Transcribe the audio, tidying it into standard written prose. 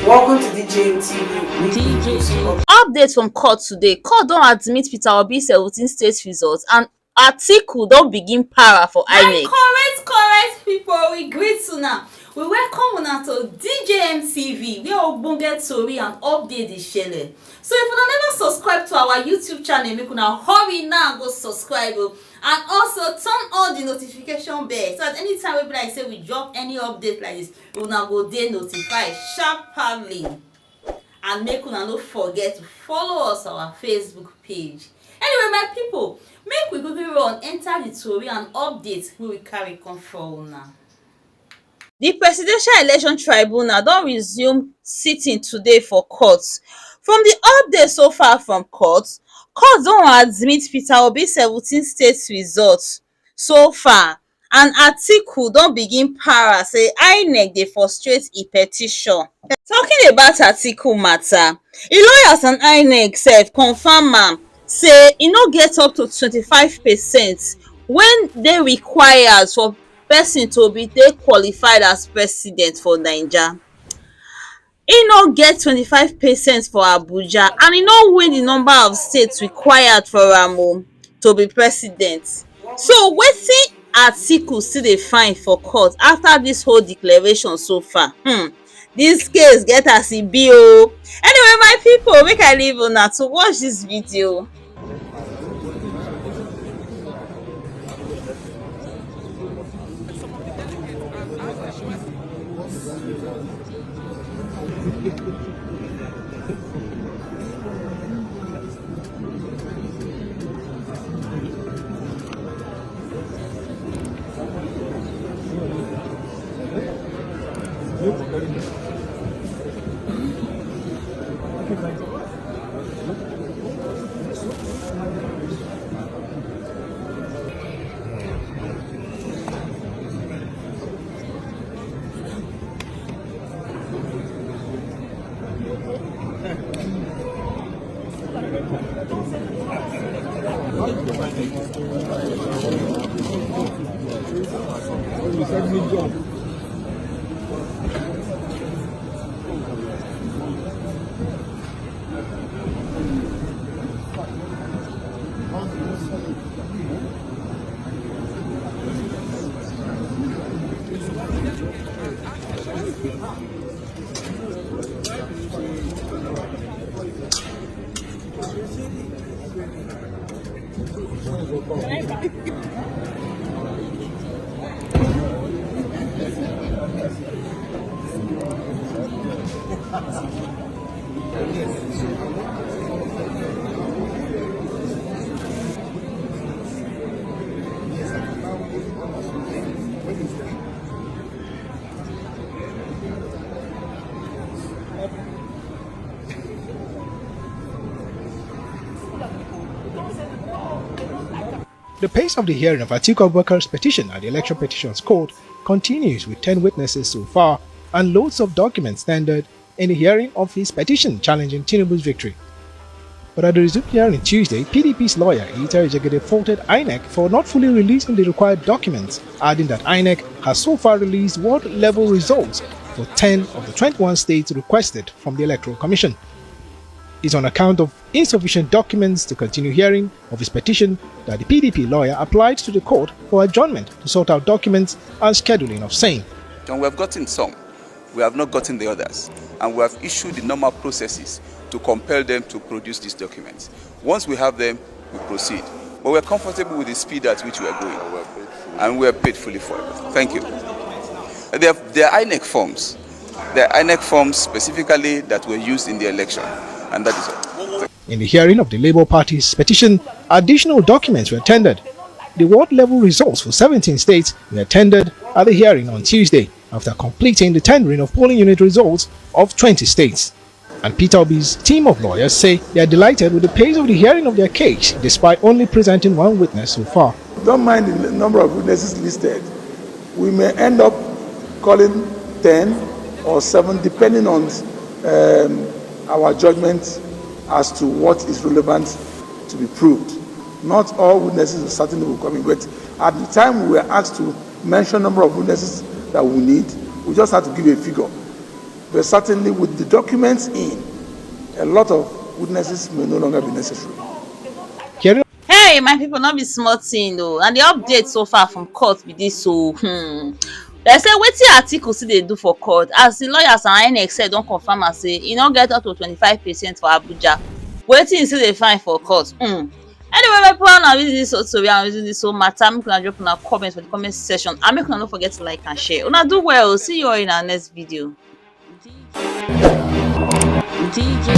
Welcome to DJ. Update from court today. Court don admit Peter Obi 17states results and Atiku don begin para for INEC. Correct pipo, we greet una. We welcome una to DJMTV where ogbonge tori and update dey shele. So if una never subscribe to our YouTube channel, make una hurry now go subscribe and also turn on the notification bell so that anytime we be like say we drop any update like this, una go dey notified sharply. And make una no forget to follow us on our Facebook page. Anyway, my people, make we quickly run enter the tori and update wey we carry come for una. The Presidential Election Tribunal don resume sitting today for court. From the update so far from court don admit Peter Obi 17states results so far and Atiku don begin para say INEC dey frustrate e petition. Talking about Atiku matter, e lawyers and INEC sef confirm am say e no get up to 25% when dey required for person to be dey qualified as president for Naija. E no get 25% for Abuja and e no win the number of states required for am to be president. So wetin Atiku still dey find for court after this whole declaration so far? This case get as e be o. Anyway, my people, make I leave una to watch this video. The pace of the hearing of Atiku Abubakar's petition at the Election Petitions Court continues with 10 witnesses so far and loads of documents tendered in the hearing of his petition challenging Tinubu's victory. But at the resumed hearing Tuesday, PDP's lawyer Peter Obi faulted INEC for not fully releasing the required documents, adding that INEC has so far released ward-level results for 10 of the 21 states requested from the Electoral Commission. It's on account of insufficient documents to continue hearing of his petition that the PDP lawyer applied to the court for adjournment to sort out documents and scheduling of same. And we have gotten some, we have not gotten the others, and we have issued the normal processes to compel them to produce these documents. Once we have them, we proceed. But we are comfortable with the speed at which we are going, and we are paid fully for it. Thank you. There are INEC forms. There are INEC forms specifically that were used in the election. And that is all. In the hearing of the Labour Party's petition, additional documents were tendered. The ward-level results for 17 states were tendered at the hearing on Tuesday after completing the tendering of polling unit results of 20 states. And Peter Obi's team of lawyers say they are delighted with the pace of the hearing of their case despite only presenting one witness so far. Don't mind the number of witnesses listed. We may end up calling 10 or 7 depending on our judgment as to what is relevant to be proved. Not all witnesses certainly will come in, but at the time we were asked to mention number of witnesses that we need, we just had to give a figure. but certainly with the documents in, a lot of witnesses may no longer be necessary. Hearing Hey, my people, not be small thing though. And the update so far from court be this so They say wetin Atiku still dey do for court as the lawyers and INEC said don confirm am say e no get up to 25% for Abuja. Wetin e still dey find for court? Anyway, my people, now visit this story and visit this whole matter. Make una drop una comment for the comment section and make una no forget to like and share. Una do well. See you all in our next video. DJ